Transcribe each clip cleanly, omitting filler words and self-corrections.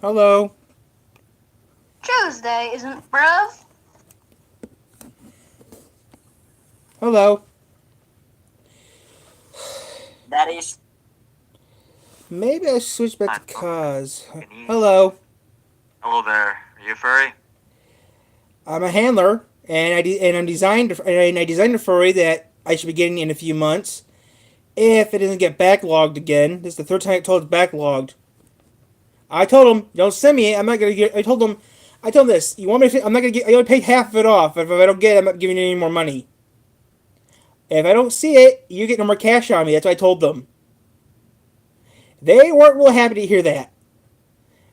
Hello. Tuesday, isn't bruv? Hello. That is Maybe I switch back to fine. cause. Denise. Hello. Hello there. Are you a furry? I'm a handler, and I designed a furry that I should be getting in a few months. If it doesn't get backlogged again, this is the third time I told it's backlogged. I told him, don't send me it. I'm not gonna get. I told him this. You want me to? I'm not gonna get. I only paid half of it off. If I don't get it, I'm not giving you any more money. If I don't see it, you get no more cash on me. That's what I told them. They weren't real happy to hear that.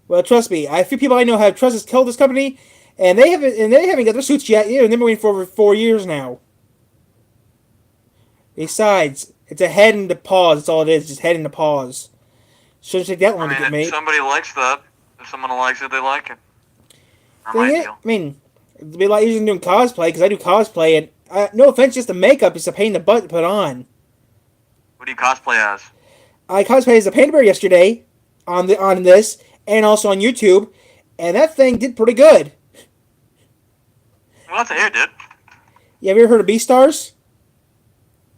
Well, trust me, a few people I know have trust has killed this company, and they haven't got their suits yet. They've been waiting for over 4 years now. Besides, it's a head and a pause. That's all it is. Just head and a pause. Shouldn't take that long to get If made. somebody likes that, if someone likes it, they like it. Not my Thing it, deal. I mean, it'd be a lot easier than doing cosplay because I do cosplay, and no offense, just the makeup is a pain in the butt to put on. What do you cosplay as? I cosplayed as a panda bear yesterday on this and also on YouTube, and that thing did pretty good. Well, that's a hair, dude. You ever heard of Beastars?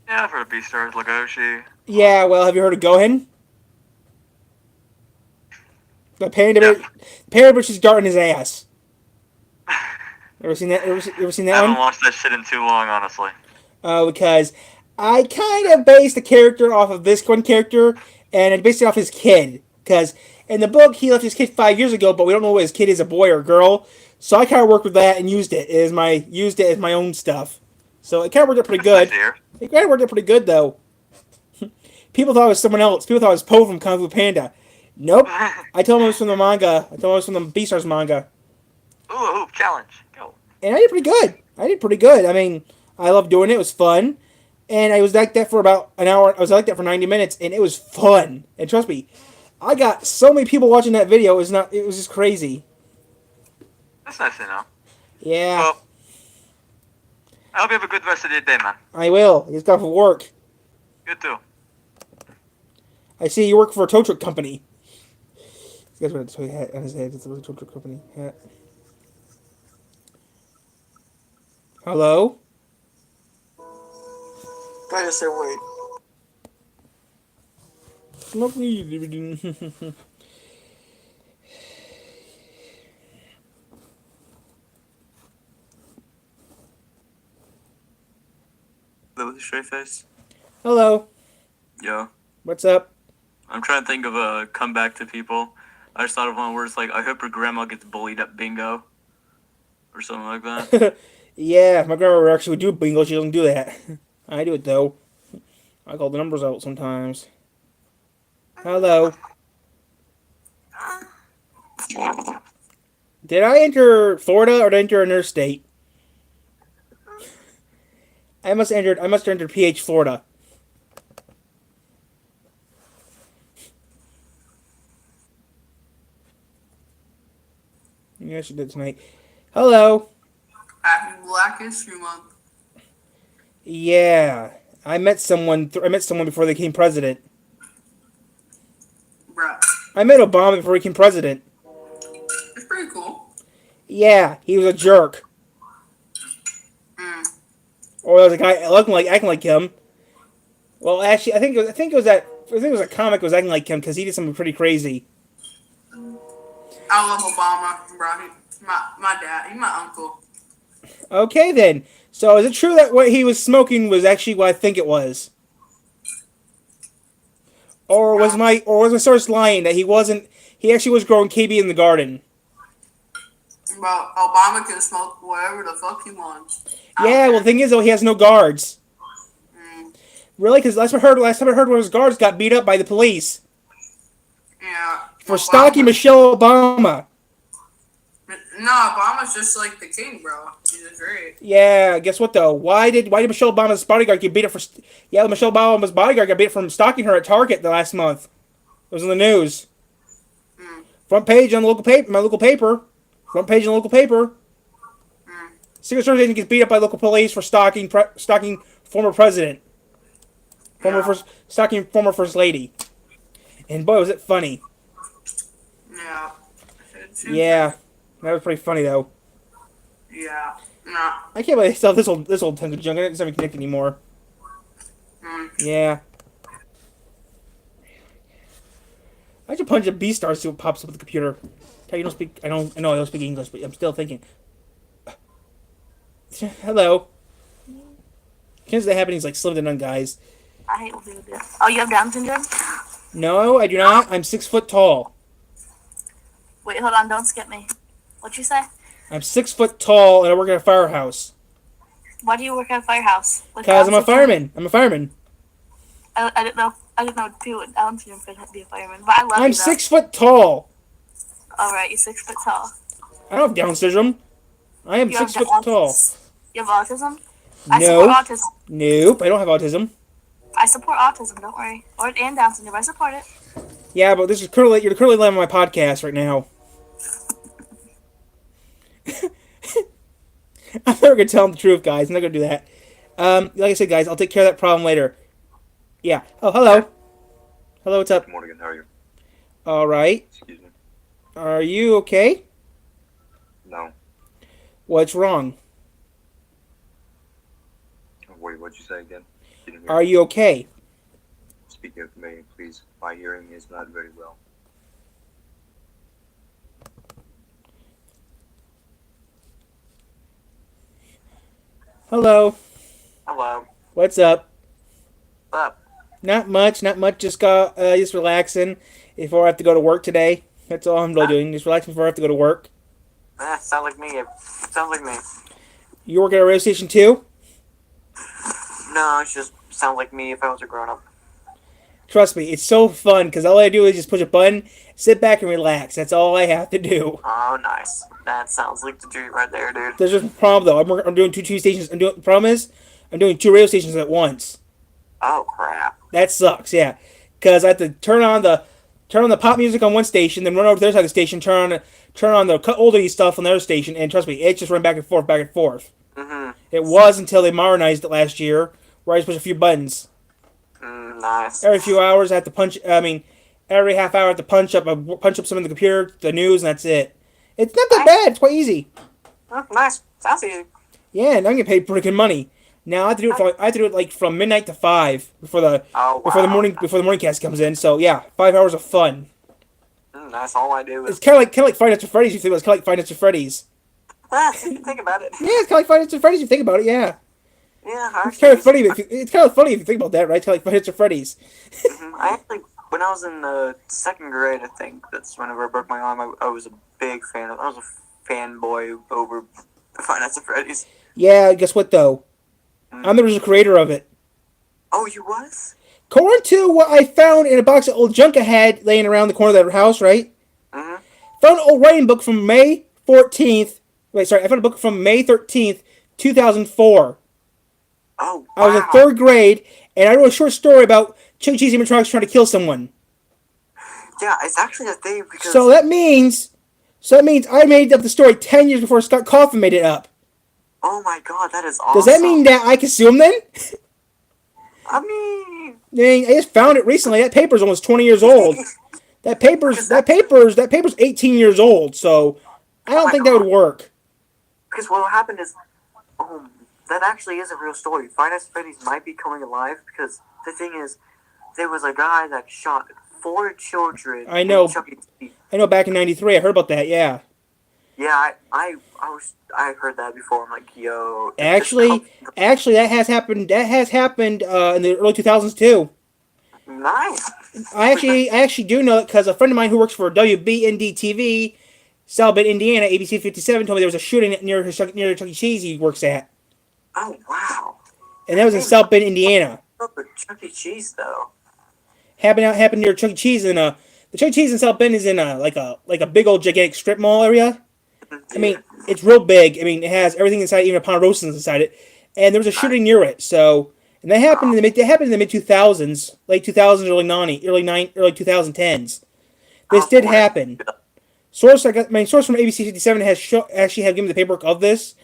Yeah, I've heard of Beastars, Legoshi. Yeah, well, have you heard of Gohan? The panda bear, Yeah. panda bear just darting his ass. Ever seen that? Ever seen I that haven't one? watched that shit in too long, honestly. Because I kind of based the character off of this one character, and I based it off his kid. Because in the book, he left his kid 5 years ago, but we don't know what his kid is, a boy or a girl. So I kind of worked with that and used it as my own stuff. So it kind of worked out pretty That's nice good. to hear. It kind of worked out pretty good though. People thought it was someone else. People thought it was Poe from Kung Fu Panda. Nope. I told them it was from the manga. I told them it was from the Beastars manga, Ooh, challenge. Go. and I did pretty good. I did pretty good. I mean, I loved doing it. It was fun. And I was like that for about an hour. I was like that for 90 minutes, and it was fun. And trust me, I got so many people watching that video. It was not. It was just crazy. That's nice to know. Yeah, Well, I hope you have a good rest of your day, man. I will. It's got for work. You too. I see you work for a tow truck company. This guy's wearing a toy hat on his head. It's a tow truck company hat. Hello. I just said wait. Smoke weed. With a straight face. Hello. Yo. What's up? I'm trying to think of a comeback to people. I just thought of one where it's like, I hope your grandma gets bullied at bingo. Or something like that. Yeah, my grandma actually would do bingo. She doesn't do that. I do it though. I call the numbers out sometimes. Hello. Did I enter Florida or did I enter another state? I must have entered PH Florida. Yeah, she did tonight. Hello. Happy Black History Month. Yeah, I met someone. I met someone before they became president. Bruh. I met Obama before he became president. It's pretty cool. Yeah, he was a jerk. Mm. Or there was a guy looking like acting like him. Well, actually, I think it was a comic that was acting like him because he did something pretty crazy. I love Obama, bro. My dad. He's my uncle. Okay then. So is it true that what he was smoking was actually what I think it was? Or was my source lying that he wasn't? He actually was growing KB in the garden. Bro, Obama can smoke whatever the fuck he wants. Yeah. Well, the thing is though, he has no guards. Mm. Really? Because last time I heard, one of his guards got beat up by the police Yeah. for stalking Michelle Obama. No, Obama's just like the king, bro. He's just great. Yeah. Guess what though? Why did Michelle Obama's bodyguard get beat up for? Yeah, Michelle Obama's bodyguard got beat up from stalking her at Target the last month. It was in the news. Mm. Front page on the local paper. My local paper. Front page on the local paper. Mm. Secret Service agent gets beat up by local police for stalking former president, Yeah. stalking former first lady. And boy, was it funny. Yeah. Yeah, that was pretty funny though. Yeah. No. I can't believe I still have this old tons of junk. It doesn't even connect anymore. Mm. Yeah. I should punch a B star see what pops up with the computer. Tell you don't speak. I don't. I know I don't speak English, but I'm still thinking. Hello. Chances of that happening is like slim to none, guys. I hate when people do that. Oh, you have Down syndrome? No, I do not. I'm 6 foot tall. Wait, hold on. Don't skip me. What'd you say? I'm 6 foot tall, and I work at a firehouse. Why do you work at a firehouse? With Cause Down I'm a syndrome? fireman. I'm a fireman. I didn't know. I didn't know people with Down syndrome could be a fireman. But I love I'm you, though. 6 foot tall. All right, you're 6 foot tall. I don't have Down syndrome. I am You have 6 foot Down- tall. You have autism? I support No. autism. Nope. I don't have autism. I support autism. Don't worry. Or and Down syndrome. I support it. Yeah, but this is currently you're currently live on my podcast right now. I'm never gonna tell them the truth, guys. I'm not gonna do that. Like I said, guys, I'll take care of that problem later. Yeah. Oh, hello. Hello, what's up? Good morning, how are you? All right. Excuse me. Are you okay? No. What's wrong? Wait, what'd you say again? Didn't hear. Are you okay? Speaking of me, please. My hearing is not very well. Hello. Hello. What's up? What's up? Not much. Not much. Just relaxing before I have to go to work today. That's all I'm really doing. Just relaxing before I have to go to work. Sounds like me. Sounds like me. You work at a radio station too? No, it just sounds like me if I was a grown up. Trust me, it's so fun because all I do is just push a button, sit back, and relax. That's all I have to do. Oh, nice. That sounds like the dream right there, dude. There's just a problem though. I'm doing two TV stations. The problem is, I'm doing two radio stations at once. Oh crap. That sucks. Yeah, because I have to turn on the pop music on one station, then run over to the other side of the station, turn on the oldie stuff on the other station, and trust me, it just ran back and forth, back and forth. Mhm. It was until they modernized it last year, where I just push a few buttons. Nice. Every few hours, I have to punch. I mean, every half hour, I have to punch up some in the computer, the news, and that's it. It's not that bad. It's quite easy. Oh, nice. Sounds easy. Yeah, and I can get paid pretty good money. Now I have to do it like from midnight to 5 before the Oh, before the wow. morning cast comes in. So yeah, 5 hours of fun. That's all I do It's is. kind of like Five Nights at Freddy's. You think it's kind of like Five Nights at Freddy's. Think about it. Yeah, it's kind of like Five Nights at Freddy's. If you think about it, yeah. Yeah, It's kind of funny. It's kind of funny if you think about that, right? It's kind of like Five Nights at Freddy's. I actually, when I was in the second grade, I think that's whenever I broke my arm. I was a big fan of. I was a fanboy over Five Nights at Freddy's. Yeah, guess what though? I'm the original creator of it. Oh, you was? According to what I found in a box of old junk I had laying around the corner of that house, right? Mhm. Found an old writing book from May 14th. Wait, sorry. I found a book from May 13th, 2004. Oh, wow. I was in third grade, and I wrote a short story about Chuck E. Cheese animatronics trying to kill someone. Yeah, it's actually a thing because. So that means I made up the story 10 years before Scott Kaufman made it up. Oh my god, that is awesome. Does that mean that I can sue him then? I mean. I just found it recently. That paper's almost 20 years old. That paper's 18 years old. So I don't think that would work. Because what happened is, that actually is a real story. Five Nights at Freddy's might be coming alive because the thing is, there was a guy that shot 4 children. I know. in Chuck E. Cheese. I know. Back in '93, I heard about that. Yeah. Yeah, I heard that before. I'm like, yo. Actually, that has happened. That has happened in the early 2000s too. Nice. I actually do know it because a friend of mine who works for WBND TV, South Bend, Indiana, ABC 57, told me there was a shooting near the Chuck E. Cheese he works at, Oh wow. and that was in South Bend, Indiana. Oh, but Chuck E. Cheese though. Happened near Chuck E. Cheese in the Chuck E. Cheese in South Bend is in like a big old gigantic strip mall area. I mean, it's real big. I mean, it has everything inside, even a Ponderosa's inside it. And there was a shooting near it. So, and that happened in the mid 2000s, late 2000s, early 2010s. This did happen. Source from ABC 57 actually had given me the paperwork of this,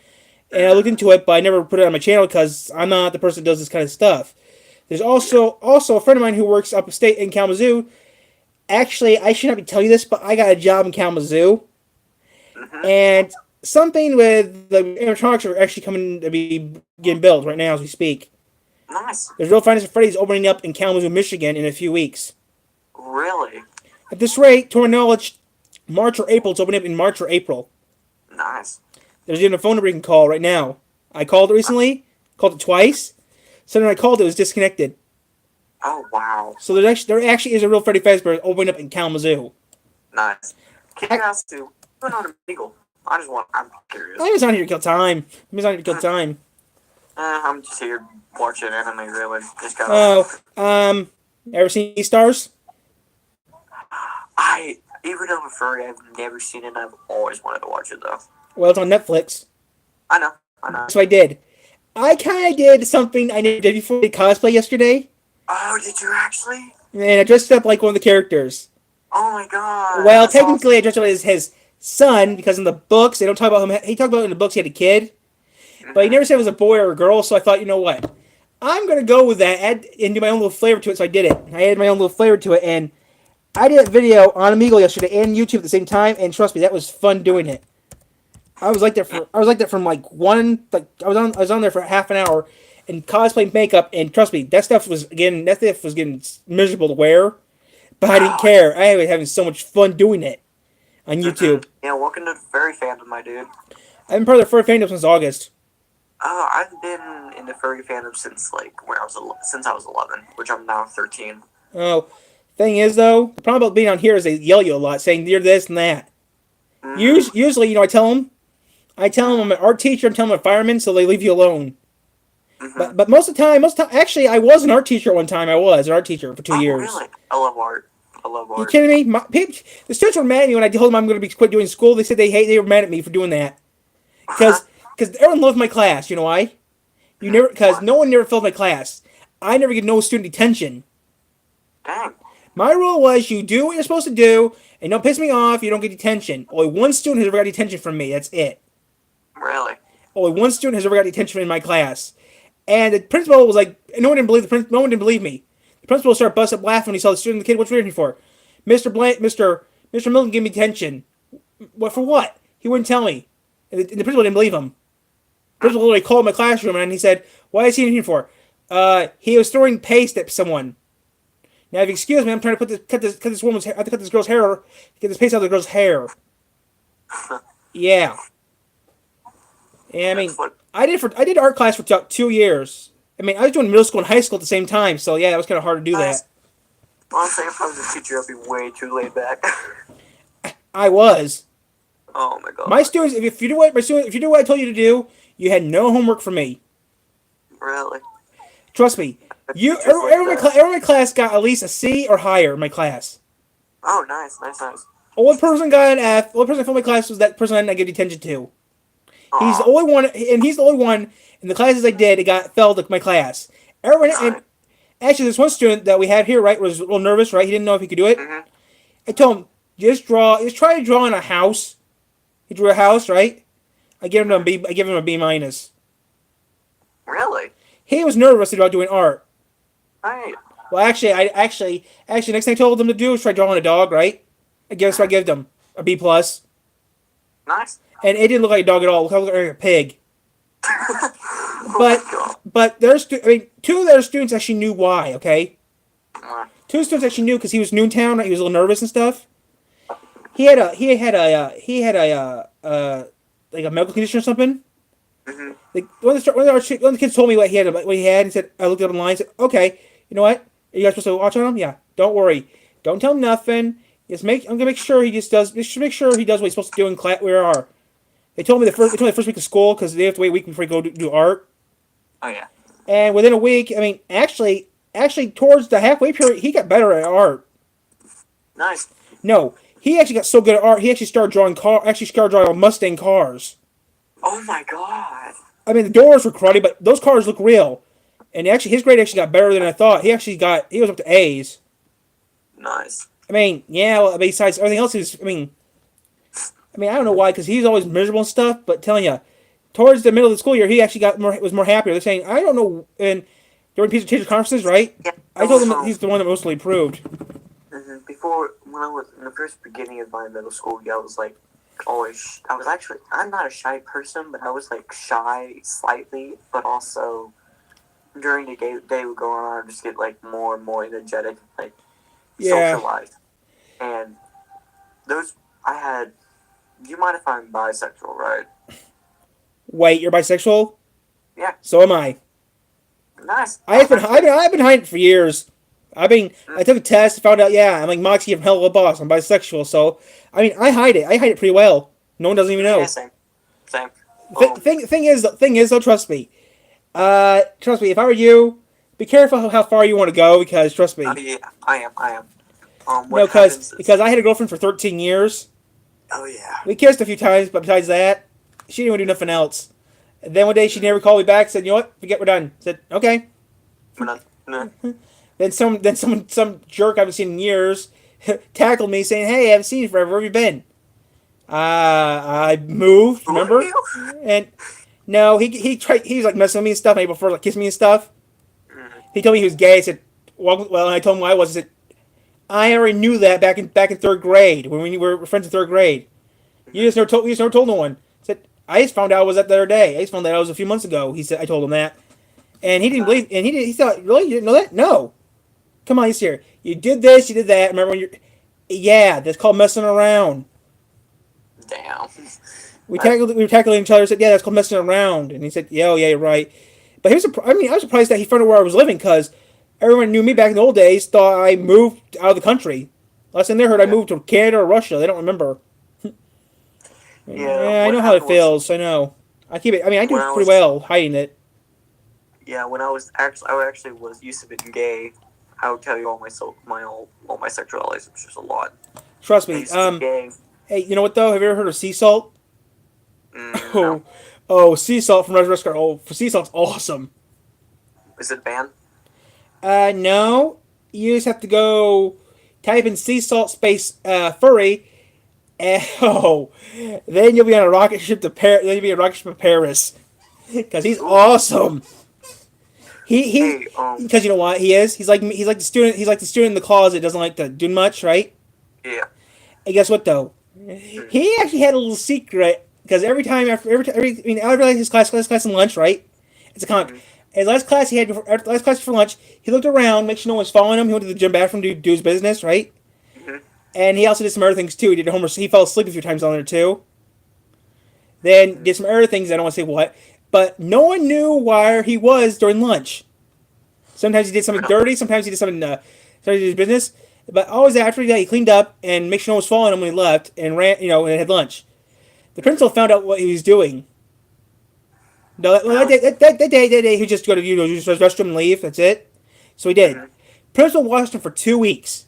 and I looked into it, but I never put it on my channel because I'm not the person that does this kind of stuff. There's also a friend of mine who works upstate in Kalamazoo. Actually, I should not be telling you this, but I got a job in Kalamazoo. And something with the animatronics are actually coming to be getting built right now as we speak. Nice. There's Real Finance of Freddy's opening up in Kalamazoo, Michigan in a few weeks. Really? At this rate, to our knowledge, March or April, it's opening up in March or April. Nice. There's even a phone number you can call right now. I called it recently, called it twice. So when I called it was disconnected. Oh, wow. So there actually is a real Freddy Fazbear opening up in Kalamazoo. Nice. Curiosity, what's on Omegle? I'm curious. I'm just on here to kill time. I'm just here watching anime, really. Just gotta... Ever seen E-Stars? Even though I'm a furry, I've never seen it, I've always wanted to watch it, though. Well, it's on Netflix. I know. So I did. I kind of did something I never did before. I did cosplay yesterday. Oh, did you actually? And I dressed up like one of the characters. Oh my god. Well, That's technically, I dressed up as his son because in the books they don't talk about him. He talked about in the books he had a kid, but he never said it was a boy or a girl. So I thought, you know what, I'm gonna go with that and do my own little flavor to it. So I did it. I added my own little flavor to it, and I did a video on Omegle yesterday and YouTube at the same time. And trust me, that was fun doing it. I was like that from like I was on there for half an hour and cosplay makeup, and trust me, that stuff was getting miserable to wear. But I didn't care. I was having so much fun doing it on YouTube. Yeah, welcome to the furry fandom, my dude. I've been part of the furry fandom since August. I've been in the furry fandom since like since I was 11, which I'm now 13. Oh, thing is though, the problem about being on here is they yell you a lot, saying you're this and that. Usually, you know, I tell them I'm an art teacher, I'm telling them I'm a fireman, so they leave you alone. But most of the time, actually, I was an art teacher at one time. I was an art teacher for 2 years. Really? I love art. You kidding me? The students were mad at me when I told them I'm going to quit doing school. They said they were mad at me for doing that because everyone loved my class. You know why? Because no one never filled my class. I never get no student detention. Dang. My rule was you do what you're supposed to do and don't piss me off. You don't get detention. Only one student has ever got detention from me. That's it. Really? Only one student has ever got detention in my class. And the principal was like, no one didn't believe me. The principal started busting up laughing when he saw the student. The kid, what's waiting for? Mr. Milton gave me detention. What for? What? He wouldn't tell me. And the principal didn't believe him. The principal literally called my classroom and he said, "Why is he in here for?" He was throwing paste at someone. Now, if you excuse me, I'm trying to cut this woman's hair. I have to cut this girl's hair. Get this paste out of the girl's hair. Yeah. Yeah, I mean, I did art class for 2 years. I mean, I was doing middle school and high school at the same time, so yeah, it was kind of hard to do that. Honestly, if I was a teacher, I'd be way too laid back. I was. Oh my god. My students, if you do what I told you to do, you had no homework for me. Really? Trust me. Everyone in my class got at least a C or higher in my class. Oh, nice. Only person got an F. The only person I filled my class was that person I didn't give detention to. He's the only one, and he's the only one in the classes I did. It got fell to my class. Everyone, and actually, this one student that we had here, right, was a little nervous, right? He didn't know if he could do it. I told him, just try to draw in a house. He drew a house, right? I give him a B minus. Really? He was nervous about doing art. Right. Well, actually, next thing I told him to do was try drawing a dog, right? I guess I gave them a B plus. Nice. And it didn't look like a dog at all. It looked like a pig. But two of their students actually knew why. Okay, two students actually knew because he was Noontown. Right? He was a little nervous and stuff. He had a like a medical condition or something. Like one of the kids told me what he had. He said, I looked it up online. And said, okay, you know what? Are you guys supposed to watch on him? Yeah. Don't worry. Don't tell him nothing. I'm gonna make sure he does what he's supposed to do in class. Where are? They told me the first week of school because they have to wait a week before you go do art. Oh yeah. And within a week, I mean, actually, towards the halfway period, he got better at art. Nice. No, he actually got so good at art. He actually started drawing Mustang cars. Oh my god. I mean, the doors were cruddy, but those cars look real. And actually, his grade actually got better than I thought. He was up to A's. Nice. I mean, yeah. Well, besides everything else, I mean, I don't know why, because he's always miserable and stuff. But telling you, towards the middle of the school year, he actually was more happier. They're saying, I don't know, and during teacher conferences, right? Yeah. I told him that he's the one that mostly improved. Before, when I was in the first beginning of my middle school year, I was like always. I'm not a shy person, but I was like shy slightly, but also during the day would go on, I just get like more and more energetic, like Yeah. socialized. And those I had. Do you mind if I'm bisexual, right? Wait, you're bisexual? Yeah. So am I. Nice. I've been hiding it for years. I took a test, found out. Yeah, I'm like Moxie from Hello Boss. I'm bisexual, so I mean, I hide it. I hide it pretty well. No one doesn't even know. Yeah, same. Same. Thing is, though, trust me. Trust me. If I were you, be careful how far you want to go because trust me. Yeah, I am. No, What happens is, because I had a girlfriend for 13 years. oh yeah. We kissed a few times, but besides that, she didn't want to do nothing else. And then one day she never called me back. Said, "You know what? Forget we're done." Said, "Okay." We're not, no. Some jerk I haven't seen in years tackled me saying, "Hey, I haven't seen you forever. Where have you been?" I moved. Who are Remember? you? And no, he was like messing with me and stuff. And before like kissing me and stuff. He told me he was gay. I said, "Well," and I told him why I was. I said, "I already knew that back in third grade when we were friends in third grade. You just never told no one." I said, "I just found out I was that the other day. I just found out I was a few months ago." He said, "I told him that." And he didn't believe, and he thought, "Really? You didn't know that? No. Come on, he's here. You did this, you did that. Remember when you're, yeah, that's called messing around." Damn. We were tackling each other. Said, "Yeah, that's called messing around." And he said, "Yeah, oh, yeah, you're right." But he was, I mean, I was surprised that he found out where I was living because everyone knew me back in the old days. Thought I moved out of the country. Last thing they heard, I moved to Canada or Russia. They don't remember. Yeah, I know how it feels. I know. I keep it. I mean, I do pretty well hiding it. Yeah, when I actually was used to being gay. I would tell you all my sexualities, which is a lot. Trust I me. used to be gay. Hey, you know what though? Have you ever heard of sea salt? No. Oh, sea salt from Rescue. Oh, sea salt's awesome. Is it banned? No. You just have to go type in sea salt space furry, and then you'll be on a rocket ship to Paris. Then you'll be on a rocket ship to Paris, because he's awesome. He because you know what he is. He's like the student. He's like the student in the closet. Doesn't like to do much, right? Yeah. And guess what though? He actually had a little secret because every I mean, I realized his class in lunch, right? It's a comic. His last class he had after last class for lunch, he looked around, make sure no one was following him. He went to the gym bathroom to do his business, right? And he also did some other things too. He did homework. He fell asleep a few times on there too. Then did some other things. I don't want to say what, but no one knew where he was during lunch. Sometimes he did something dirty. Sometimes he did something. Started his business. But always after that, he cleaned up and made sure no one was following him when he left and ran. And had lunch. The principal found out what he was doing. No, that day, he would just go to use the restroom and leave. That's it. So he did. Principal watched him for 2 weeks.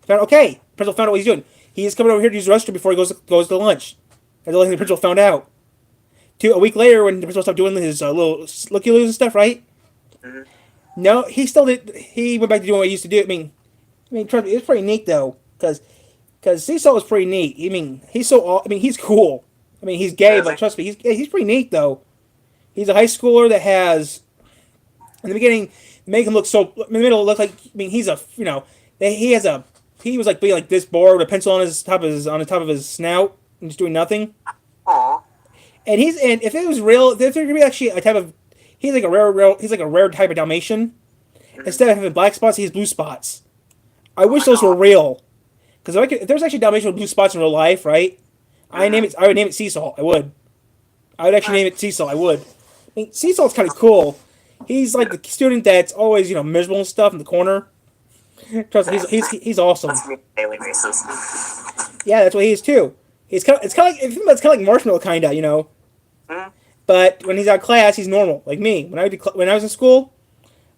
Principal found out what he's doing. He's coming over here to use the restroom before he goes to lunch. That's the only thing the principal found out. A week later, when the principal stopped doing his little looky-loos and stuff, right? No, he still did. He went back to doing what he used to do. I mean, trust me, it's pretty neat though, because Seesaw was pretty neat. I mean, he's cool. I mean, he's gay, but trust me, he's pretty neat though. He's a high schooler that has, in the beginning, make him look so. In the middle, look like. I mean, he was like being like this bored with a pencil on the top of his snout and just doing nothing. Aww. And if it was real, if there could be actually a type of, he's like a rare type of Dalmatian. Instead of having black spots, he has blue spots. I wish those were real, because if there's actually Dalmatian with blue spots in real life, right? I would name it Sea Salt. I would actually name it Sea Salt. I would. I mean, Sea Salt's kind of cool. He's like the student that's always miserable and stuff in the corner. Trust me, he's awesome. That's me on a daily basis. Yeah, that's what he is too. It's kind of like Marshmallow, kind of, But when he's out of class, he's normal, like me. When I was in school,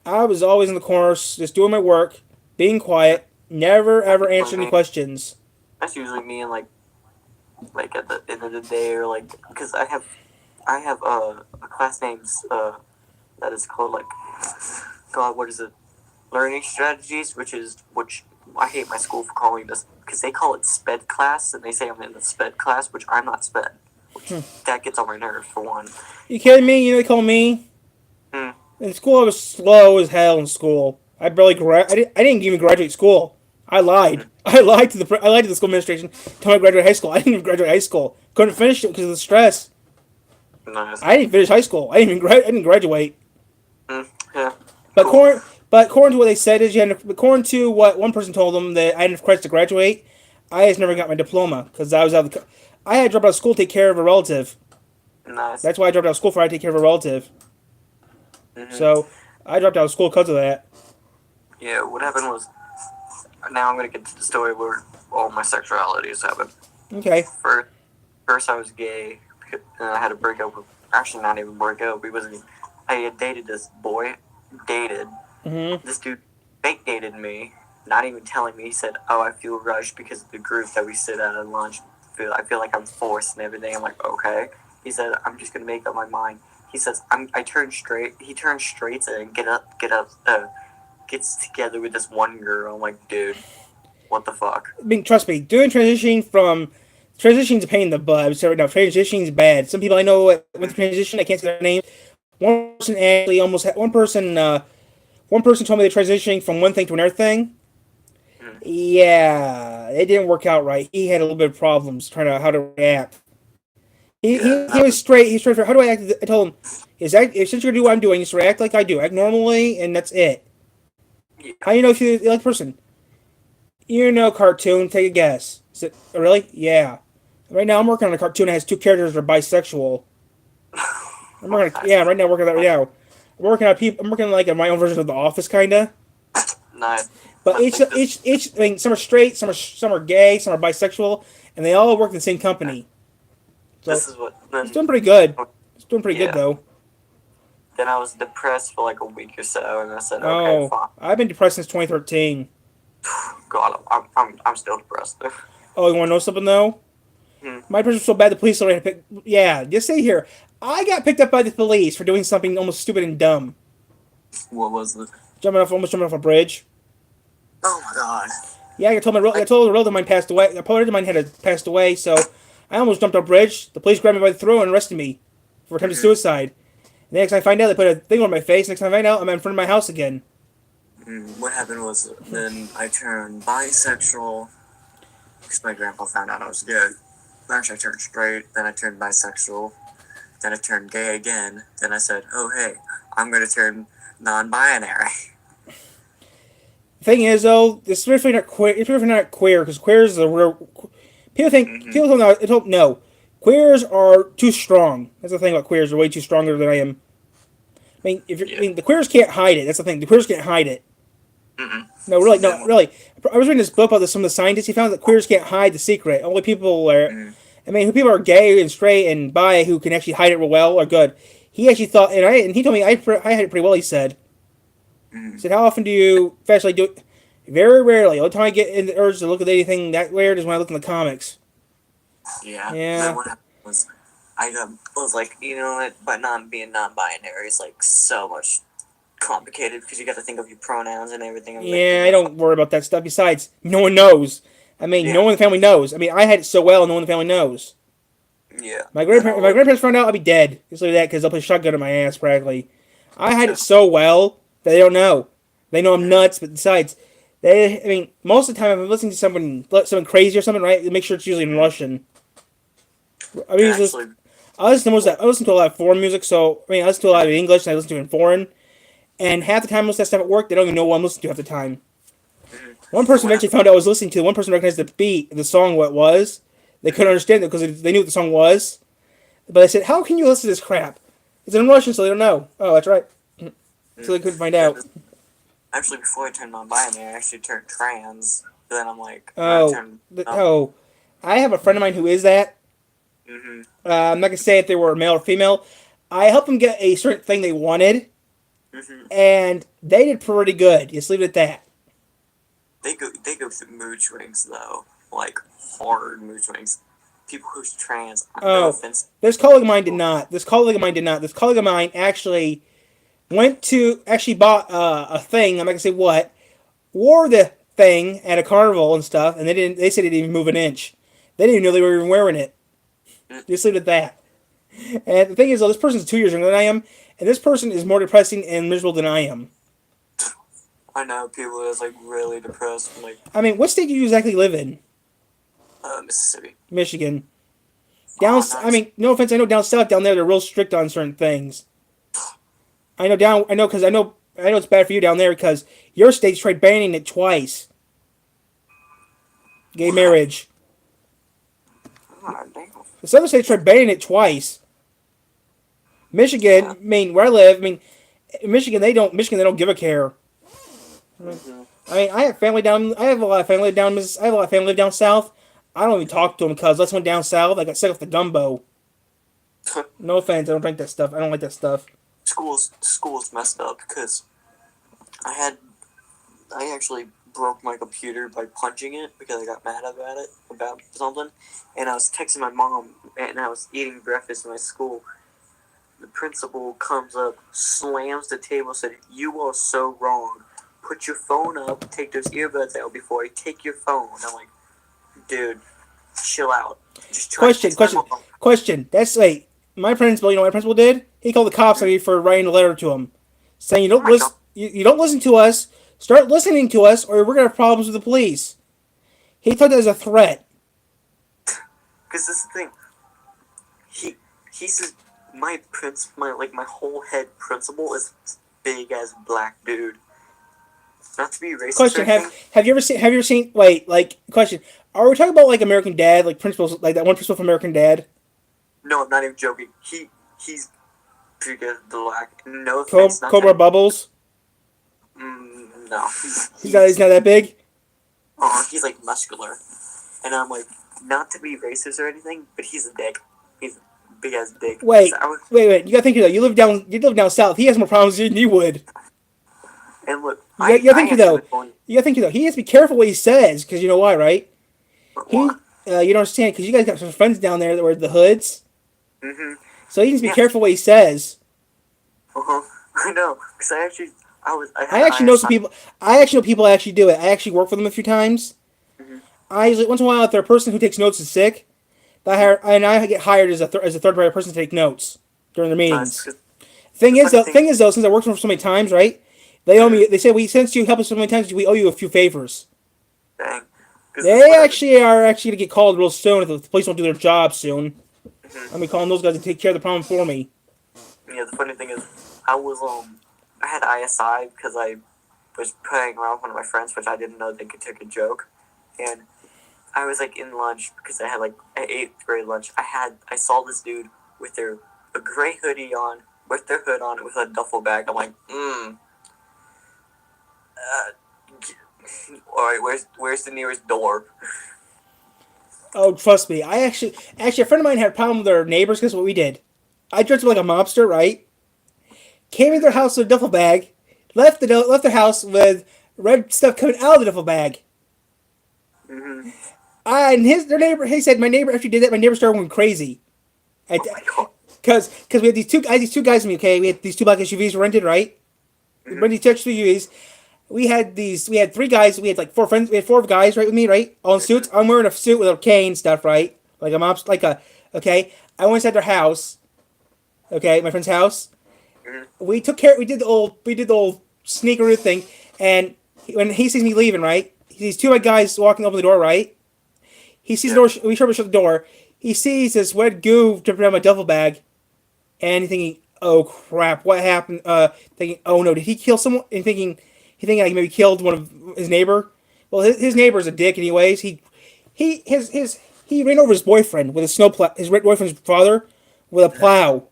I was always in the corner, just doing my work, being quiet, never ever answering any questions. That's usually me, and like at the end of the day, or like because I have a class names that is called God, what is it? Learning strategies, which I hate my school for calling this, because they call it SPED class, and they say I'm in the SPED class, which I'm not SPED. That gets on my nerves, for one. You kidding me? They call me? In school, I was slow as hell in school. I didn't even graduate school. I lied. I lied to the school administration. Told me I graduated high school. I didn't even graduate high school. Couldn't finish it because of the stress. Nice. I didn't finish high school. I didn't graduate. Yeah. But Cool. according to what they said is according to what one person told them that I had enough credits to graduate, I just never got my diploma because I was out of I had to drop out of school to take care of a relative. Nice. That's why I dropped out of school for I had to take care of a relative. Mhm. So I dropped out of school because of that. Yeah, what happened was, now I'm gonna get to the story where all my sexualities happened. Okay. First I was gay, and I had to break up with, actually not even break up, I had dated this boy, Mhm. this dude fake dated me, not even telling me. He said, "Oh, I feel rushed because of the group that we sit at lunch. I feel like I'm forced and everything." I'm like, "Okay." He said, "I'm just gonna make up my mind." He says, I turn straight. He turns straight and gets together with this one girl. I'm like, dude, what the fuck? I mean, trust me, doing transitioning's a pain in the butt. So right now, transitioning's bad. Some people I know went through transition. I can't say their name. One person actually almost had one person. One person told me they're transitioning from one thing to another thing. Yeah, it didn't work out right. He had a little bit of problems trying to how to react. He was straight. He's straight. How do I act? I told him, since you're gonna do what I'm doing, just react like I do. Act normally, and that's it. Yeah. How you know if you like the person? You know, cartoon. Take a guess. Is it really? Yeah. Right now, I'm working on a cartoon that has two characters that are bisexual. Yeah, right now I'm working on that. Yeah, I'm working like on my own version of The Office, kinda. Nice. But I mean, some are straight, some are gay, some are bisexual, and they all work in the same company. So This is what. it's doing pretty good. It's doing pretty Yeah. good though. Then I was depressed for like a week or so, and I said, "Okay, Oh, fine." I've been depressed since 2013. God, I'm still depressed. Oh, you want to know something though? Hmm. My depression was so bad the police already had to pick. Yeah, just say here. I got picked up by the police for doing something almost stupid and dumb. What was it? Almost jumping off a bridge. Oh my god. Yeah, I told a relative of mine passed away. A relative of mine had passed away, so I almost jumped off a bridge. The police grabbed me by the throat and arrested me for attempted suicide. And the next time I find out, they put a thing on my face. Next time I find out, I'm in front of my house again. What happened was then I turned bisexual because my grandpa found out I was gay. Actually, I turned straight, then I turned bisexual, then I turned gay again. Then I said, "Oh hey, I'm gonna turn non-binary." The thing is, though, it's really not queer. It's really not queer because queers is a real. People think people don't know. Queers are too strong. That's the thing about queers. They're way too stronger than I am. I mean, I mean, the queers can't hide it. That's the thing. The queers can't hide it. No, really, no, really. I was reading this book about some of the scientists. He found that queers can't hide the secret. Only people are. I mean, who people are gay and straight and bi who can actually hide it real well are good. He actually thought, and he told me I had it pretty well. He said. He said, "How often do you actually do it?" Very rarely. The only time I get in the urge to look at anything that weird is when I look in the comics. Yeah. Yeah. Then what happened was was like, you know what? But not being non-binary is like so much complicated because you got to think of your pronouns and everything. I'm like, Yeah, I don't worry about that stuff. Besides, no one knows. I mean, no one in the family knows. I mean, I had it so well, no one in the family knows. Yeah. My grandparents found out, I'd be dead. Just like that, because they'll put a shotgun in my ass, practically. I had it so well that they don't know. They know I'm nuts, but besides, I mean, most of the time, if I'm listening to someone crazy or something, right, make sure it's usually in Russian. I mean, Actually, I listen to a lot of foreign music, so, I mean, I listen to a lot of English, and I listen to it in foreign. And half the time, most of that stuff at work, they don't even know what I'm listening to half the time. One person eventually found out I was listening to. One person recognized the beat, the song, what it was. They couldn't understand it because they knew what the song was. But I said, "How can you listen to this crap? It's in Russian, so they don't know." Oh, that's right. So they couldn't find out. actually, before I turned non-binary, I actually turned trans. Then I'm like, I have a friend of mine who is that. I'm not gonna say if they were male or female. I helped them get a certain thing they wanted, and they did pretty good. Just leave it at that. They go through mood swings though, like hard mood swings. People who's trans, no offense. This colleague of mine did not. This colleague of mine actually bought a thing. I'm not gonna say what. Wore the thing at a carnival and stuff, and they didn't. They said it didn't even move an inch. They didn't even know they were even wearing it. Just leave it at that. And the thing is, though, this person's 2 years younger than I am, and this person is more depressing and miserable than I am. I know people that's like really depressed from like I mean, what state do you exactly live in? Mississippi. Michigan. Oh, nice. No offense, I know down south, down there, they're real strict on certain things. I know, because I know it's bad for you down there because your state's tried banning it twice. Gay marriage. Oh, damn. The southern states tried banning it twice. Michigan, Yeah. I mean, where I live, I mean, in Michigan, they don't give a care. Mhm. I mean, I have family down, I have a lot of family down, I have a lot of family down south. I don't even talk to them because let's went down south, I got sick of the gumbo. No offense, I don't drink that stuff. I don't like that stuff. School's messed up because I actually broke my computer by punching it because I got mad about something, and I was texting my mom and I was eating breakfast in my school. The principal comes up, slams the table, said, "You are so wrong. Put your phone up. Take those earbuds out before I take your phone." I'm like, dude, chill out. Just try to text my mom. Question. That's like my principal. You know what my principal did? He called the cops on me for writing a letter to him, saying Oh my god. you don't listen to us. Start listening to us, or we're gonna have problems with the police. He took that as a threat. Because this is the thing. He says my whole head principal is this big as black dude. Not to be racist Question. or anything. Have you ever seen wait like question? Are we talking about like American Dad, like principals, like that one principal from American Dad? No, I'm not even joking. He's big as black. No offense. Not Cobra Bubbles. no. He's not that big. He's like muscular, and I'm like, not to be racist or anything, but he's a dick. He's a big ass dick. Wait, So I was, wait. You gotta think though. You live down south. He has more problems than you would. and look, You gotta think actually though. was going, You gotta think though. He has to be careful what he says because you know why, right? He, what? you don't understand because you guys got some friends down there that were the hoods. Mm-hmm. So he needs to be Yeah. careful what he says. I know, because I I had actually know some people. I actually know people that actually do it. I actually work for them a few times. Mhm. I usually once in a while, if they're a person who takes notes is sick, I get hired as a third party person to take notes during their meetings. Thing is though, since I worked for them so many times, right? They owe me. They say since you helped us so many times, we owe you a few favors. Dang. 'Cause They whatever. actually are actually gonna get called real soon if the police don't do their job soon. Mhm. I'll be calling those guys to take care of the problem for me. Yeah, the funny thing is, I had ISI because I was playing around with one of my friends, which I didn't know they could take a joke, and I was like in lunch because I had like at 8th grade lunch. I saw this dude with a gray hoodie on, with their hood on, with a duffel bag. I'm like, all right, where's the nearest door? Oh, trust me. Actually, a friend of mine had a problem with their neighbors. Guess what we did? I dressed up like a mobster, right? Came into their house with a duffel bag, left their house with red stuff coming out of the duffel bag. Mm-hmm. And their neighbor, he said, my neighbor actually did that. My neighbor started going crazy. Oh my god. Because we had these two guys with me, okay? We had these two black SUVs rented, right? We rented two extra SUVs. We had three guys. We had like four friends. We had four guys right with me, right? All in suits. I'm wearing a suit with a cane stuff, right? Like a mobster, okay. I went inside their house, okay, my friend's house. We took care. We did the old sneakeroo thing, and when he sees me leaving, right? He sees two of my guys walking open the door, right? He sees the door. We shut the door. He sees this wet goo dripping out of my duffel bag, and thinking, "Oh crap, what happened?" Thinking, "Oh no, did he kill someone?" And thinking, he thinking like maybe killed one of his neighbor. Well, his neighbor's a dick, anyways. He ran over his boyfriend with a snowplow. His boyfriend's father with a plow.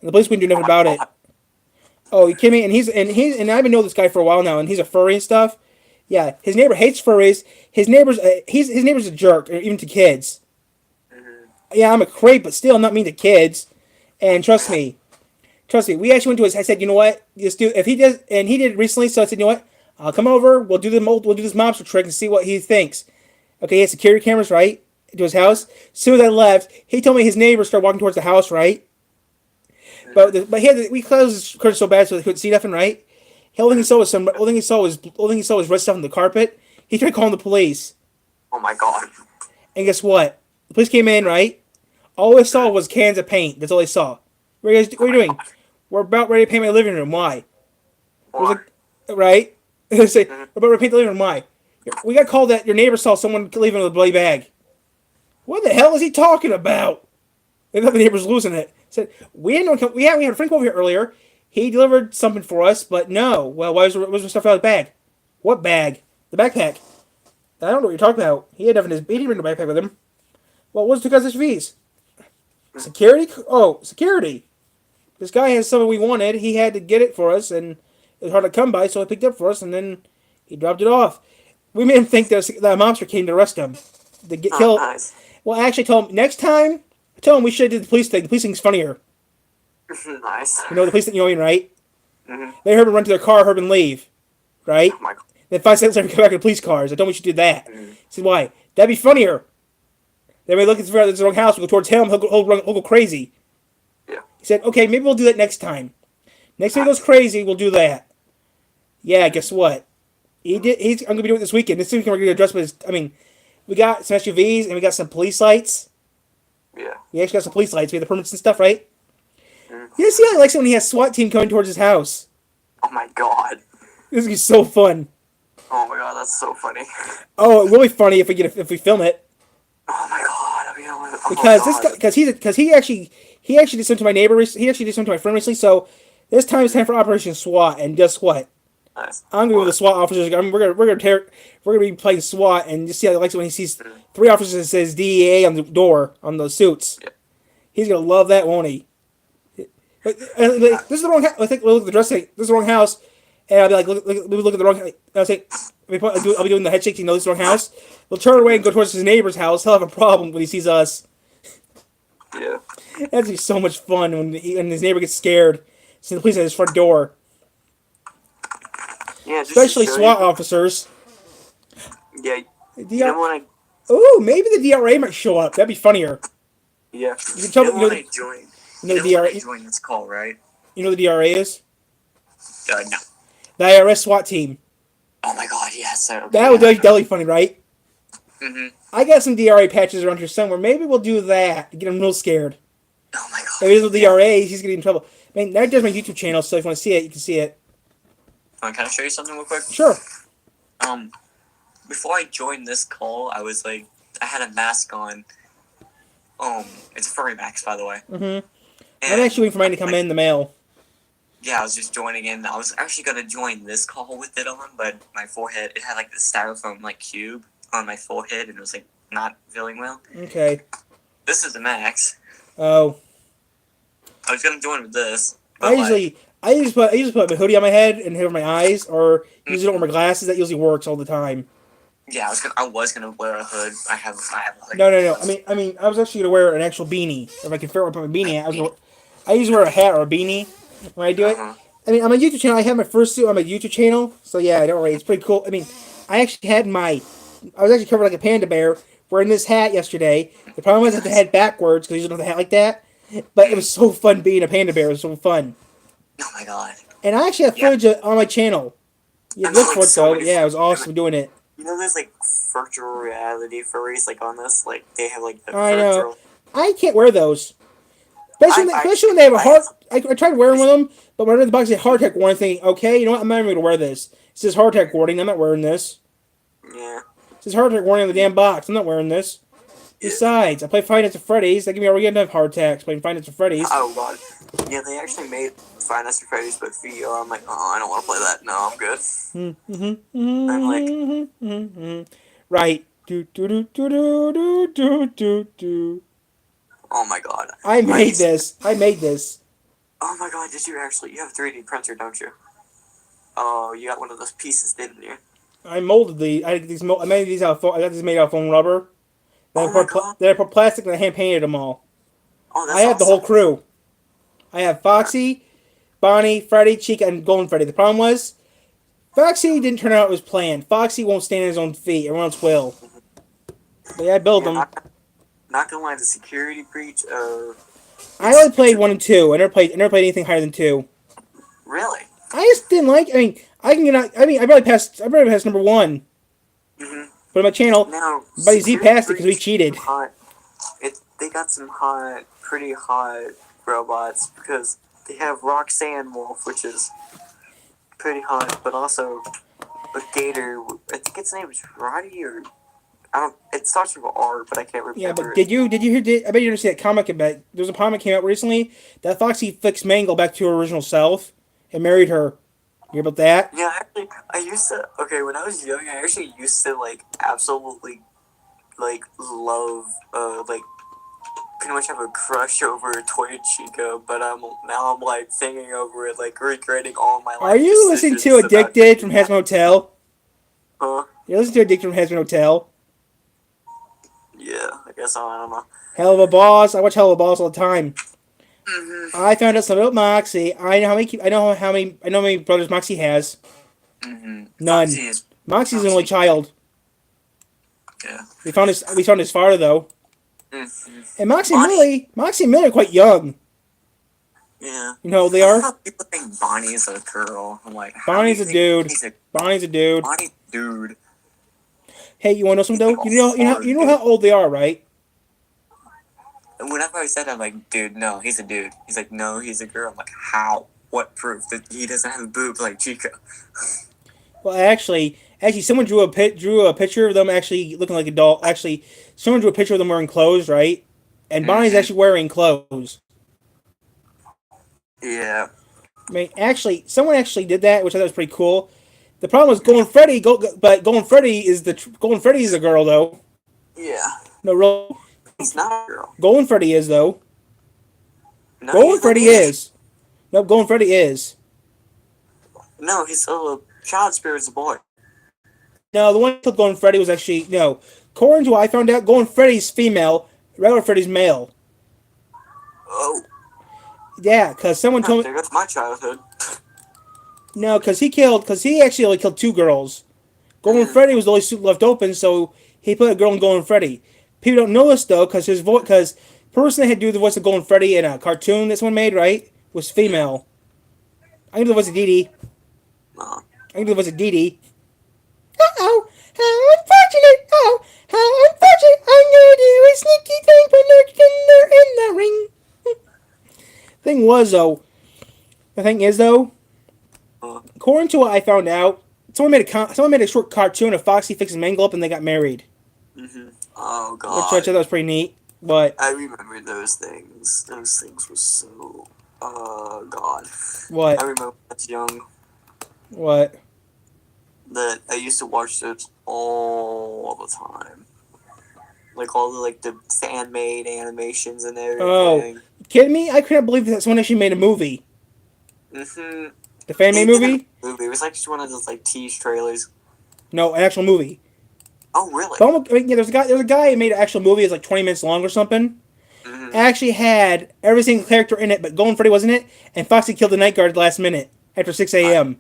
And the police wouldn't do nothing about it. Oh, you kidding me? And I've been knowing this guy for a while now, and he's a furry and stuff. Yeah, his neighbor hates furries. His neighbor's a jerk, even to kids. Yeah, I'm a creep, but still, I'm not mean to kids. And trust me, we actually went to his. I said, you know what, this dude, if he does, and he did it recently, so I said, you know what, I'll come over. We'll do this mobster trick and see what he thinks. Okay, he has security cameras right to his house. As soon as I left, he told me his neighbor started walking towards the house, right. But we closed his curtain so bad so they couldn't see nothing, right? The only thing he saw was red stuff on the carpet. He tried calling the police, Oh my god. and guess what? The police came in, right? All they saw was cans of paint. That's all they saw. What are you doing? We're about ready to paint my living room. Why? Why? Right? And they say, about repeat the leaving why? We got called that your neighbor saw someone leaving with a bloody bag. What the hell is he talking about? They thought the neighbor's losing it. Said, we didn't know, we had a friend over here earlier. He delivered something for us, but no. Well, why was there stuff out of the bag? What bag? The backpack. I don't know what you're talking about. He had nothing. He didn't bring the backpack with him. Well, what's because of fees? Security? Oh, security. This guy has something we wanted. He had to get it for us, and it was hard to come by, so he picked it up for us, and then he dropped it off. We made him think that a mobster came to arrest him. To get killed. Nice. Well, I actually told him, next time, I told him we should have did the police thing. The police thing's funnier. Nice. You know, the police thing, you know what I mean, right? Mm-hmm. They heard him run to their car, heard him leave. Right? Oh my god. Then 5 seconds later, we come back to the police cars. I told him we should do that. Mm-hmm. He said, why? That'd be funnier. Then we look at the wrong house, we go towards him, he'll go crazy. Yeah. He said, okay, maybe we'll do that next time. Next time he goes crazy, we'll do that. Yeah, guess what? I'm going to be doing it this weekend. This weekend we're going to address his, we got some SUVs and we got some police lights. Yeah. We actually got some police lights. We have the permits and stuff, right? Mm-hmm. You see how he likes it when he has SWAT team coming towards his house. Oh my god. This is going to be so fun. Oh my god, that's so funny. Oh, it will be funny if we film it. Oh my god. I mean, oh Because god. he actually did something to my neighbor. He actually did something to my friend recently. So this time it's time for Operation SWAT. And guess what? Nice. I'm gonna be with the SWAT officers. We're gonna be playing SWAT, and just see how he likes it when he sees 3 officers that says DEA on the door on those suits. Yeah. He's gonna love that, won't he? This is the wrong house. I think we'll look at the dress. Say this is the wrong house, and I'll be like, look at the wrong. I'll say, I'll be doing the head shake. You know, this is the wrong house. We'll turn away and go towards his neighbor's house. He'll have a problem when he sees us. Yeah. That's gonna be so much fun when his neighbor gets scared. See the police at his front door. Yeah, just Especially to show SWAT you- officers. Yeah. The You know when Ooh, maybe the DRA might show up. That'd be funnier. Yeah. You can tell You me, know when I joined. you know the when I DRA. joined this call, right? You know the DRA is No. the IRS SWAT team. Oh my god, yes. That would be definitely funny, right? Mm-hmm. I got some DRA patches around here somewhere. Maybe we'll do that to get him real scared. Oh my god. If he's with DRA, he's gonna get in trouble. That does my YouTube channel, so if you want to see it, you can see it. Can I show you something real quick? Sure. Before I joined this call, I was like, I had a mask on. It's a furry mask, by the way. Mm-hmm. And, I'm actually waiting for mine to come in the mail. Yeah, I was just joining in. I was actually gonna join this call with it on, but my forehead, it had like this styrofoam like cube on my forehead, and it was like not feeling well. Okay. This is the max. Oh. I was gonna join with this. But I usually put my hoodie on my head and over my eyes, or use it over my glasses. That usually works all the time. yeah, I was gonna wear a hood. I have a hood. No. I was actually gonna wear an actual beanie. If I could figure out what my beanie, I usually wear a hat or a beanie when I do it. Uh-huh. On my YouTube channel, I have my first suit on my YouTube channel, so yeah, don't worry, it's pretty cool. I was actually covered like a panda bear wearing this hat yesterday. The problem was I had the head backwards because you don't have the hat like that. But it was so fun being a panda bear. It was so fun. Oh my god. And I actually have footage on my channel. You I've look seen for it so though. many Yeah, it was footage. awesome doing it. You know, there's like virtual reality furries like on this. Like they have like the I know. virtual. I can't wear those. Especially when they have a heart. I tried wearing one of them, but when I read the box, it said hard tech warning. Thinking, okay, you know what? I'm not even going to wear this. It says hard tech warning. I'm not wearing this. Yeah. It says hard tech warning on the damn box. I'm not wearing this. Besides, I play Five Nights at Freddy's. They give me a weekend of hard techs playing Five Nights at Freddy's. Oh god. Yeah, they actually made Five Nights at Freddy's with VR. I'm like, oh, I don't want to play that. No, I'm good. I'm like, Right. Do do do do do do do do. oh my god. I made this. Oh my god, did you actually? You have a 3D printer, don't you? Oh, you got one of those pieces, didn't you? I molded these. I made these out. I got these made out of foam rubber. Then Oh my god. I put plastic and I hand painted them all. Oh, that's I have the whole awesome. crew. I have Foxy, Bonnie, Freddy, Chica, and Golden Freddy. The problem was, Foxy didn't turn out as planned. Foxy won't stand on his own feet. Everyone else will. But yeah, I built them. Not gonna lie, the security breach. I only played 1 and 2. I never played anything higher than 2. Really? I just didn't like. I can get out. I probably passed number 1. Mm-hmm. But on my channel, Now, Buddy Z security passed it because we breach cheated. Hot. They got some pretty hot robots because they have Roxanne Wolf, which is pretty hot, but also a gator. I think its name is Roddy or I don't. It starts with R, but I can't remember. Yeah, but did you hear? I bet you didn't see that comic. About there's a comic came out recently that Foxy fixed Mangle back to her original self and married her. You hear about that? Yeah, actually, I used to. Okay, when I was young, I actually used to like absolutely like love like pretty much have a crush over Toya Chica, but now I'm like thinking over it, like regretting all my life. Are you listening to decisions about Addicted from Hazbin Hotel? Huh? You're listening to Addicted from Hazbin Hotel. Yeah, I guess I don't know. Hell of a Boss. I watch Hell of a Boss all the time. Mm-hmm. I found out something about Moxie. I know how many. I know how many brothers Moxie has. Mm-hmm. None. Moxie's an only child. Yeah. We found his father though. Mm-hmm. And Moxie and Millie are quite young. Yeah. You know how old they are? People think Bonnie's a girl. I'm like, Bonnie's a dude. Bonnie's a dude. Bonnie's a dude. Hey, you want to know something though? You know how old they are, right? And whenever I said, I'm like, dude, no, he's a dude. He's like, no, he's a girl. I'm like, how? What proof that he doesn't have a boob like Chica? Well, actually, someone drew a picture of them actually looking like a doll. Actually, someone drew a picture of them wearing clothes, right? And Bonnie's actually wearing clothes. Yeah. I mean, actually, someone actually did that, which I thought was pretty cool. The problem was Golden Freddy, but Golden Freddy is a girl though. Yeah. No, real He's not a girl. Golden Freddy is though. No, Golden Freddy is. No, Golden Freddy is. No, he's a child spirit's a boy. No, the one who killed Golden Freddy was actually no. According to what I found out, Golden Freddy's female, regular Freddy's male. Oh. Yeah, because someone told me. There goes my childhood. No, because he actually only killed 2 girls. Golden Freddy was the only suit left open, so he put a girl in Golden Freddy. People don't know this though, because the person that had to do the voice of Golden Freddy in a cartoon that someone made, right, was female. I can do the voice of Dee Dee. No. I can do the voice of Dee Dee. Uh-oh, how unfortunate! Oh, how unfortunate! I'm gonna do a sneaky thing, put her in the ring. The thing is though, according to what I found out, someone made a short cartoon of Foxy fixes Mangle up and they got married. Mm-hmm. Oh Which god. I thought was pretty neat. But I remember those things. Those things were so. Oh god. what? I remember when I was young What? that I used to watch those all the time. Like all the fan made animations and everything. Oh. You kidding me? I couldn't believe that someone actually made a movie. Mm-hmm. The fan made movie? It was like just one of those tease trailers. No, an actual movie. Oh really? Yeah, there's a guy who made an actual movie that's like 20 minutes long or something. Mm-hmm. Actually had every single character in it, but Golden Freddy wasn't it, and Foxy killed the night guard last minute after 6 a.m.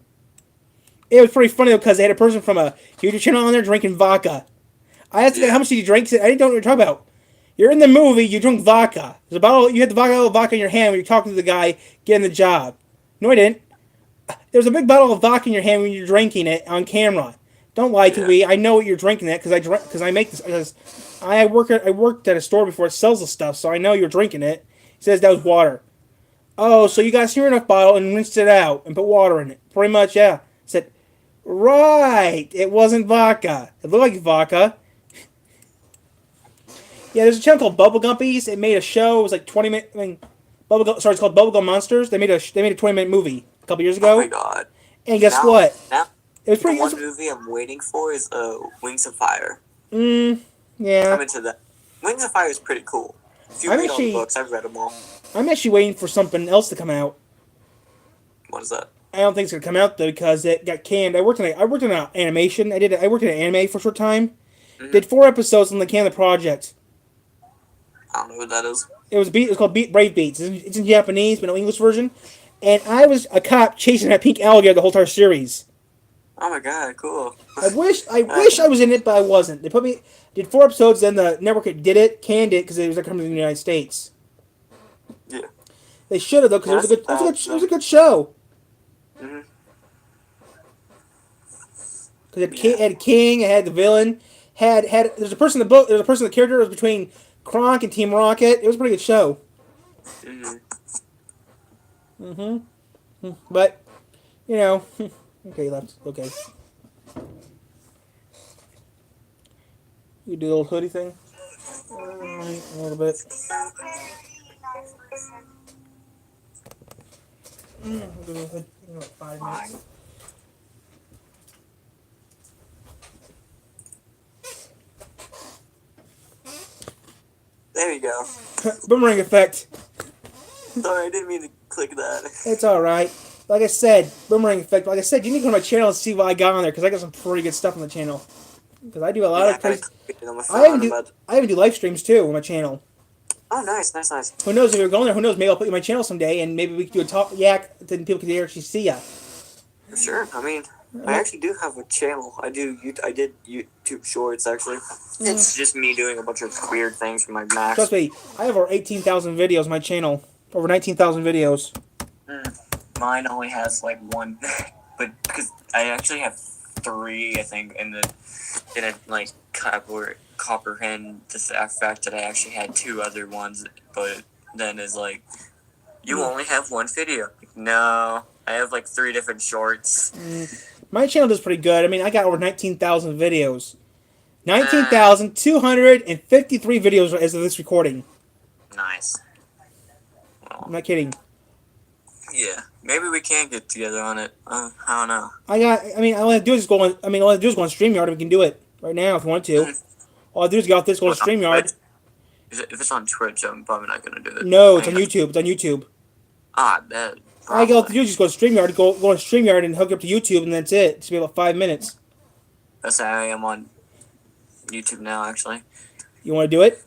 It was pretty funny though because they had a person from a YouTube channel on there drinking vodka. I asked the guy how much did you drink. He said, I didn't know what you're talking about. You're in the movie, you drink vodka. There's a bottle, you had the bottle of vodka in your hand when you're talking to the guy getting the job. No, I didn't. There's a big bottle of vodka in your hand when you're drinking it on camera. Don't lie to me. I know what you're drinking it because I make this. Because I worked at a store before it sells the stuff, so I know you're drinking it. He says that was water. Oh, so you got a Smirnoff bottle and rinsed it out and put water in it. Pretty much, yeah. I said, right. It wasn't vodka. It looked like vodka. Yeah, there's a channel called Bubble Gumpies. It made a show. It was like 20 minutes. It's called Bubblegum Monsters. They made a 20-minute movie a couple years ago. Oh my god. And guess what? Now, It was pretty. one movie I'm waiting for is Wings of Fire. Yeah. I'm into that. Wings of Fire is pretty cool. If you I'm read all actually- the books, I've read them all. I'm actually waiting for something else to come out. What is that? I don't think it's gonna come out though because it got canned. I worked in an animation. I worked in an anime for a short time. Mhm. Did 4 episodes and they canned the project. I don't know what that is. It was called Brave Beats. It's in Japanese, but no English version. And I was a cop chasing that pink alligator the whole entire series. Oh my god, cool. I wish I was in it, but I wasn't. They did 4 episodes, then the network canned it because it was coming to the United States. Yeah. They should have though, because it was a good show. Mhm. Because it had King, it had the villain, there's a person in the book, there's a person in the character that was between Kronk and Team Rocket. It was a pretty good show. Mhm. But, okay, left. Okay. You do the little hoodie thing. A little bit. We'll do the hood in like 5 minutes. There you go. Boomerang effect. Sorry, I didn't mean to click that. It's alright. Like I said, boomerang effect. Like I said, you need to go to my channel and see what I got on there because I got some pretty good stuff on the channel. Because I do a lot Yeah, of crazy. on my I even phone, do. but- I even do live streams too on my channel. Oh, nice. Who knows if you're going there? Who knows? Maybe I'll put you on my channel someday, and maybe we can do a talk yak, then people can actually see ya. For sure. I mean, I actually do have a channel. I did YouTube Shorts actually. It's just me doing a bunch of weird things for my Mac. Trust me, I have over 18,000 videos on my channel. Over 19,000 videos. Mine only has like one, but because I actually have 3, I think, in it like comprehend the fact that I actually had 2 other ones, but then is like, you only have 1 video. Like, no, I have like 3 different shorts. My channel does pretty good. I mean, I got over 19,000 videos. 19,253 videos as of this recording. Nice. I'm not kidding. Yeah, maybe we can get together on it. I don't know. I mean, all I have to do is go on. I mean, all I have to do is go on StreamYard, and we can do it right now if you want to. All I have to do is get off this, go on StreamYard. If it's on Twitch, I'm probably not gonna do it. No, it's on YouTube. It's on YouTube. Ah, that. All I have to do is just go to StreamYard, go on StreamYard, and hook up to YouTube, and that's it. It's be about 5 minutes. That's how I am on YouTube now, actually. You want to do it?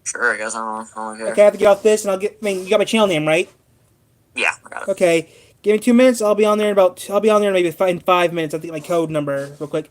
Sure, I guess I don't care. Okay, I have to get off this, and I'll get. I mean, you got my channel name, right? Yeah, I got it. Okay, give me 2 minutes. I'll be on there in maybe in 5 minutes. I'll get my code number real quick.